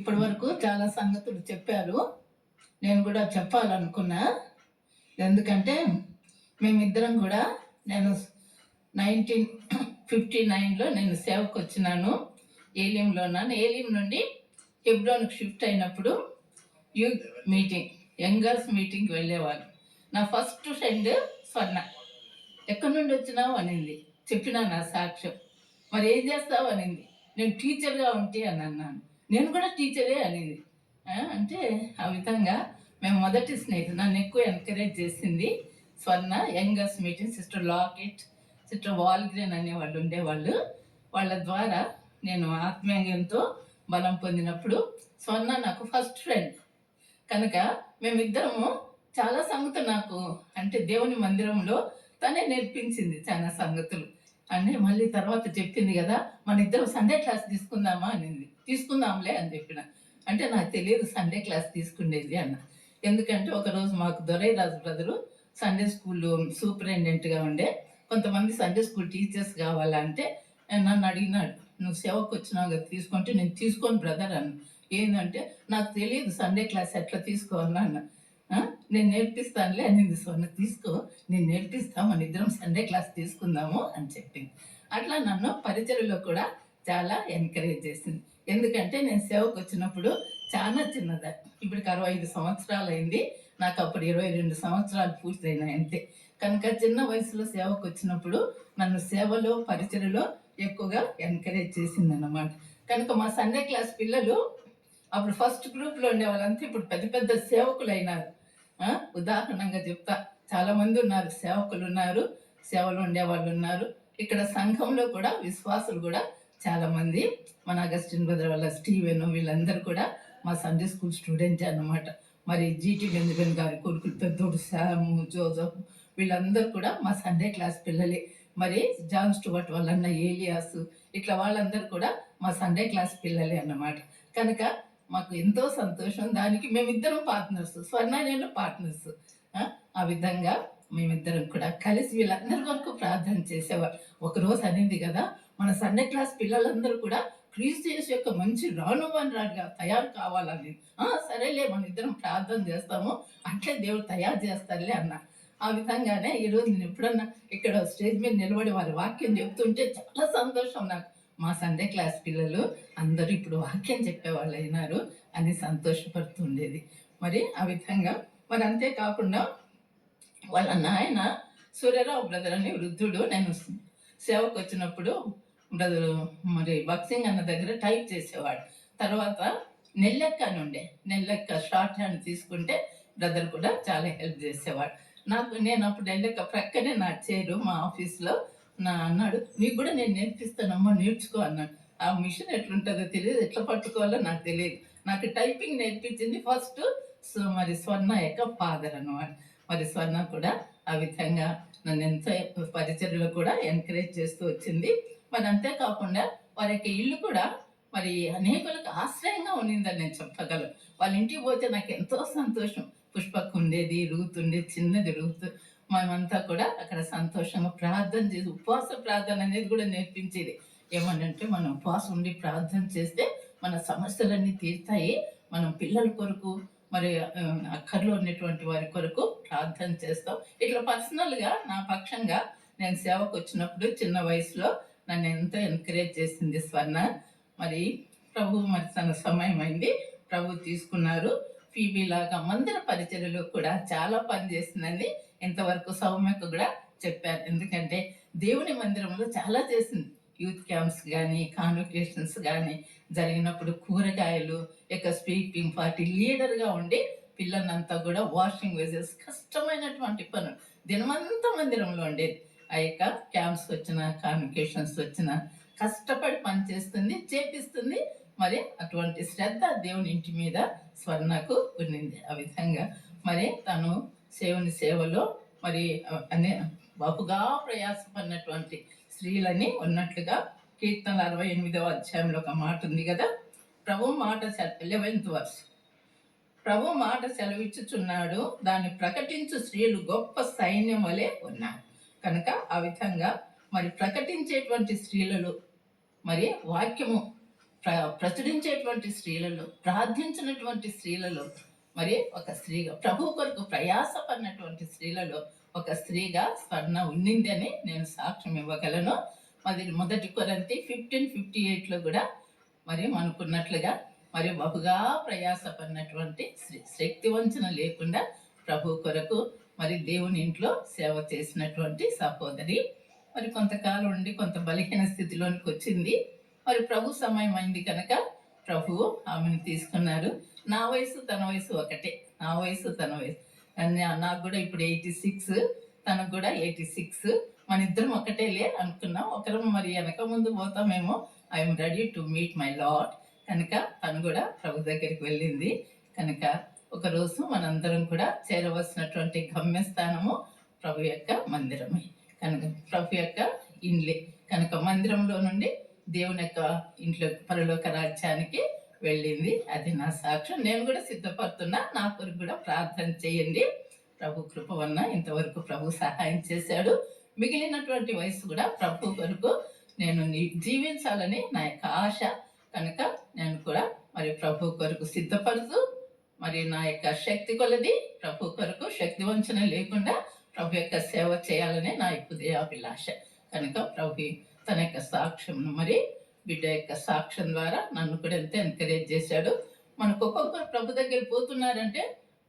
ఇప్పటి వరకు చాలా సంగతులు చెప్పారు. నేను కూడా చెప్పాలనుకున్నా. ఎందుకంటే మేమిద్దరం కూడా నేను 1959లో నేను సేవకు వచ్చినాను. ఏలియంలో ఉన్నాను. ఏలియం నుండి హెబ్రోన్కి షిఫ్ట్ అయినప్పుడు యూత్ మీటింగ్, యంగర్స్ మీటింగ్కి వెళ్ళేవాళ్ళు. నా ఫస్ట్ ఫ్రెండ్ స్వర్ణ. ఎక్కడి నుండి వచ్చినావు అనింది. చెప్పినా నా సాక్ష్యం. మరి ఏం చేస్తావు అనింది. నేను టీచర్గా ఉంటే అని అన్నాను. నేను కూడా టీచరే అనింది. అంటే ఆ విధంగా మేము మొదటి స్నేహితులు. నన్ను ఎక్కువ ఎంకరేజ్ చేసింది Swarna. Youngers meeting sister Lockett, sister Walgreen అనేవాళ్ళు ఉండేవాళ్ళు. వాళ్ళ ద్వారా నేను ఆత్మీయంగా ఎంతో బలం పొందినప్పుడు స్వర్ణ నాకు ఫస్ట్ ఫ్రెండ్ కనుక మేమిద్దరము చాలా సంగతులు నాకు అంటే దేవుని మందిరంలో తనే నేర్పించింది చాలా సంగతులు. అంటే మళ్ళీ తర్వాత చెప్పింది కదా, మన ఇద్దరం సండే క్లాస్ తీసుకుందామా అనింది. తీసుకుందాంలే అని చెప్పిన. అంటే నాకు తెలియదు సండే క్లాస్ తీసుకునేది అన్న. ఎందుకంటే ఒకరోజు మాకు దొరైరాజు బ్రదరు సండే స్కూల్ సూపరింటెండెంట్గా ఉండే. కొంతమంది సండే స్కూల్ టీచర్స్ కావాలంటే నన్ను అడిగినాడు, నువ్వు సేవకు వచ్చినావు కదా తీసుకుంటే. నేను తీసుకోను బ్రదర్ అన్న. ఏంటంటే నాకు తెలియదు సండే క్లాస్ ఎట్లా తీసుకోవాలన్నా అన్న. నేను నేర్పిస్తానులే అనింది. స్వర్ణ తీసుకో, నేను నేర్పిస్తా, మన ఇద్దరం సండే క్లాస్ తీసుకుందాము అని చెప్పింది. అట్లా నన్ను పరిచయలో కూడా చాలా ఎంకరేజ్ చేసింది. ఎందుకంటే నేను సేవకు వచ్చినప్పుడు చాలా చిన్నదా. ఇప్పటికి 65 సంవత్సరాలు అయింది. నాకు అప్పుడు 22 సంవత్సరాలు పూర్తయినాయి అంతే. కనుక చిన్న వయసులో సేవకు వచ్చినప్పుడు నన్ను సేవలో పరిచయలో ఎక్కువగా ఎంకరేజ్ చేసింది అన్నమాట. కనుక మా సండే క్లాస్ పిల్లలు అప్పుడు ఫస్ట్ గ్రూప్లో ఉండేవాళ్ళంతా ఇప్పుడు పెద్ద పెద్ద సేవకులు అయినారు. ఉదాహరణంగా చెప్తా, చాలా మంది ఉన్నారు, సేవకులు ఉన్నారు, సేవలు ఉండేవాళ్ళు ఉన్నారు. ఇక్కడ సంఘంలో కూడా విశ్వాసులు కూడా చాలా మంది. మన అగస్టిన్ బ్రదర్ వాళ్ళ స్టీవెన్ వీళ్ళందరూ కూడా మా సండే స్కూల్ స్టూడెంటే అన్నమాట. మరి జీటీ బెంజమిన్ గారి కొడుకులు పెద్దోడు శాము, జోజఫ్ వీళ్ళందరూ కూడా మా సండే క్లాస్ పిల్లలే. మరి జాన్ స్టూవర్ట్ వాళ్ళన్న ఏలియాసు ఇట్లా వాళ్ళందరూ కూడా మా సండే క్లాస్ పిల్లలే అన్నమాట. కనుక మాకు ఎంతో సంతోషం. దానికి మేమిద్దరం పార్ట్నర్స్, స్వర్ణ నేను పార్ట్నర్స్. ఆ విధంగా మేమిద్దరం కూడా కలిసి వీళ్ళందరి వరకు ప్రార్థన చేసేవారు. ఒకరోజు అనింది కదా, మన సండే క్లాస్ పిల్లలందరూ కూడా క్రీస్తు యేసు యొక్క మంచి రానుగా తయారు కావాలని. సరేలే మన ఇద్దరం ప్రార్థన చేస్తాము, అట్లే దేవుడు తయారు చేస్తారులే అన్న. ఆ విధంగానే ఈరోజు నేను ఎప్పుడన్నా ఇక్కడ స్టేజ్ మీద నిలబడి వారి వాక్యం చెప్తుంటే చాలా సంతోషం నాకు. మా సండే క్లాస్ పిల్లలు అందరూ ఇప్పుడు వాక్యం చెప్పేవాళ్ళు అయినారు అని సంతోషపడుతుండేది. మరి ఆ విధంగా మరి అంతేకాకుండా వాళ్ళ నాయన సూర్యరావు బ్రదర్ అని వృద్ధుడు. నేను సేవకు వచ్చినప్పుడు బ్రదరు మరి బక్సింగ్ అన్న దగ్గర టైప్ చేసేవాడు. తర్వాత నెల్లెక్క అని ఉండే, నెల్లెక్క షార్ట్ హ్యాండ్ తీసుకుంటే బ్రదర్ కూడా చాలా హెల్ప్ చేసేవాడు నాకు. నేను అప్పుడు నెల్లెక్క ప్రక్కనే నా చేరు మా ఆఫీస్లో అన్నాడు, నీకు కూడా నేను నేర్పిస్తానమ్మా, నేర్చుకో అన్నాడు. ఆ మిషన్ ఎట్లుంటుందో తెలియదు, ఎట్లా పట్టుకోవాలో నాకు తెలియదు. నాకు టైపింగ్ నేర్పించింది ఫస్ట్ మరి స్వర్ణ యొక్క ఫాదర్ అన్నమాట. మరి స్వర్ణ కూడా ఆ విధంగా నన్ను ఎంతో పరిచర్యలో కూడా ఎంకరేజ్ చేస్తూ వచ్చింది. మరి అంతేకాకుండా వారి యొక్క ఇల్లు కూడా మరి అనేకులకు ఆశ్రయంగా ఉండిందని నేను చెప్పగలను. వాళ్ళ ఇంటికి పోతే నాకు ఎంతో సంతోషం. పుష్పకు ఉండేది, రూత్ ఉండేది, చిన్నది రూత్. మేమంతా కూడా అక్కడ సంతోషంగా ప్రార్థన చేసి, ఉపవాస ప్రార్థన అనేది కూడా నేర్పించేది. ఏమనంటే మనం ఉపవాసం ఉండి ప్రార్థన చేస్తే మన సమస్యలన్నీ తీరుతాయి. మనం పిల్లల కొరకు మరి అక్కర్లో ఉన్నటువంటి వారి కొరకు ప్రార్థన చేస్తాం. ఇట్లా పర్సనల్గా నా పక్షంగా నేను సేవకు వచ్చినప్పుడు చిన్న వయసులో నన్ను ఎంతో ఎంకరేజ్ చేసింది స్వర్ణ. మరి ప్రభు మరి తన సమయం అయింది, ప్రభు తీసుకున్నారు. ఫీబీ లాగా మందిర పరిచర్యలో కూడా చాలా పని చేసిందని ఇంతవరకు సౌమ్యకు కూడా చెప్పారు. ఎందుకంటే దేవుని మందిరంలో చాలా చేసింది. యూత్ క్యాంప్స్ కానీ కాన్వకేషన్స్ కానీ జరిగినప్పుడు కూరగాయలు యొక్క స్వీపింగ్ పార్టీ లీడర్గా ఉండి పిల్లలంతా కూడా వాషింగ్ వేసేసి కష్టమైనటువంటి పనులు దినమంతా మందిరంలో ఉండేది. ఆ యొక్క క్యాంప్స్ వచ్చిన కాన్వకేషన్స్ వచ్చిన కష్టపడి పని చేస్తుంది, చేపిస్తుంది. మరి అటువంటి శ్రద్ధ దేవుని ఇంటి మీద స్వర్ణకు ఉన్నింది. ఆ విధంగా మరి తను సేవని సేవలో మరి అనే బహుగా ప్రయాసపడినటువంటి స్త్రీలని ఉన్నట్లుగా కీర్తన 68వ అధ్యాయంలో ఒక మాట ఉంది కదా, ప్రభు మాట 11th verse, ప్రభు మాట సెలవిచ్చుచున్నాడు, దాన్ని ప్రకటించు స్త్రీలు గొప్ప సైన్యం వలె ఉన్నారు. కనుక ఆ విధంగా మరి ప్రకటించేటువంటి స్త్రీలలో మరి వాక్యము ప్రచురించేటువంటి స్త్రీలలో, ప్రార్థించినటువంటి స్త్రీలలో, మరి ఒక స్త్రీగా ప్రభు కొరకు ప్రయాసపడినటువంటి స్త్రీలలో ఒక స్త్రీగా స్వర్ణ ఉండింది అని నేను సాక్ష్యం ఇవ్వగలను. మరి 1 కొరింథీ 15:58లో కూడా మరి మనకున్నట్లుగా మరి బహుగా ప్రయాసపడినటువంటి స్త్రీ, శక్తి వంచన లేకుండా ప్రభు కొరకు మరి దేవుని ఇంట్లో సేవ చేసినటువంటి సహోదరి. మరి కొంతకాలం ఉండి కొంత బలహీన స్థితిలోనికి వచ్చింది. మరి ప్రభు సమయం అయింది కనుక ప్రభువు ఆమెను తీసుకున్నారు. నా వయసు తన వయసు ఒకటే, నా వయసు తన వయసు. నాకు కూడా ఇప్పుడు 86, తనకు కూడా 86. మన ఇద్దరం ఒకటేలే అనుకున్నాం. ఒకరం మరి వెనక ముందు పోతామేమో. I'm ready to meet my lord కనుక తను కూడా ప్రభు దగ్గరికి వెళ్ళింది. కనుక ఒకరోజు మనందరం కూడా చేరవలసినటువంటి గమ్యస్థానము ప్రభు యొక్క మందిరమే కనుక, ప్రభు యొక్క ఇండ్లే కనుక మందిరంలో నుండి దేవుని యొక్క ఇంట్లో పరలోక రాజ్యానికి వెళ్ళింది. అది నా సాక్ష్యం. నేను కూడా సిద్ధపడుతున్నా. నా కొరకు కూడా ప్రార్థన చేయండి. ప్రభు కృప వలన ఇంతవరకు ప్రభు సహాయం చేశాడు. మిగిలినటువంటి వయసు కూడా ప్రభు కొరకు నేను జీవించాలని నా యొక్క ఆశ కనుక నేను కూడా మరి ప్రభు కొరకు సిద్ధపడుతూ మరి నా యొక్క శక్తి కొలది ప్రభు కొరకు శక్తి వంచన లేకుండా ప్రభు యొక్క సేవ చేయాలనే నా హృదయాభిలాష కనుక ప్రభు తన యొక్క సాక్ష్యం మరి బిడ్డ యొక్క సాక్ష్యం ద్వారా నన్ను కూడా ఎంతో ఎంకరేజ్ చేశాడు. మనకు ఒక్కొక్కరు ప్రభు దగ్గర పోతున్నారంటే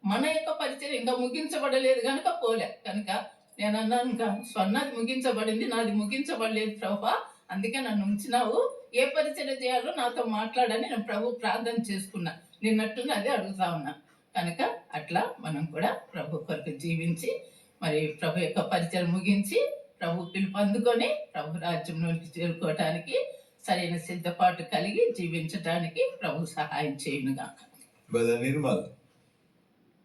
మన యొక్క పరిచయం ఇంకా ముగించబడలేదు కనుక పోలే. కనుక నేను అన్నాను, ఇంకా స్వర్ణది ముగించబడింది, నాది ముగించబడలేదు ప్రభా, అందుకే నన్ను ఉంచినావు, ఏ పరిచయం చేయాలో నాతో మాట్లాడని నేను ప్రభు ప్రార్థన చేసుకున్నా. నిన్నట్టుని అదే అడుగుతా ఉన్నా. కనుక అట్లా మనం కూడా ప్రభు కొరకు జీవించి మరి ప్రభు యొక్క పరిచయం ముగించి ప్రభు పిలుపు అందుకొని ప్రభు రాజ్యంలోకి చేరుకోవటానికి సరైన సిద్ధపాటు కలిగి జీవించడానికి ప్రభు సహాయం చేయునుగాక. నిర్మల్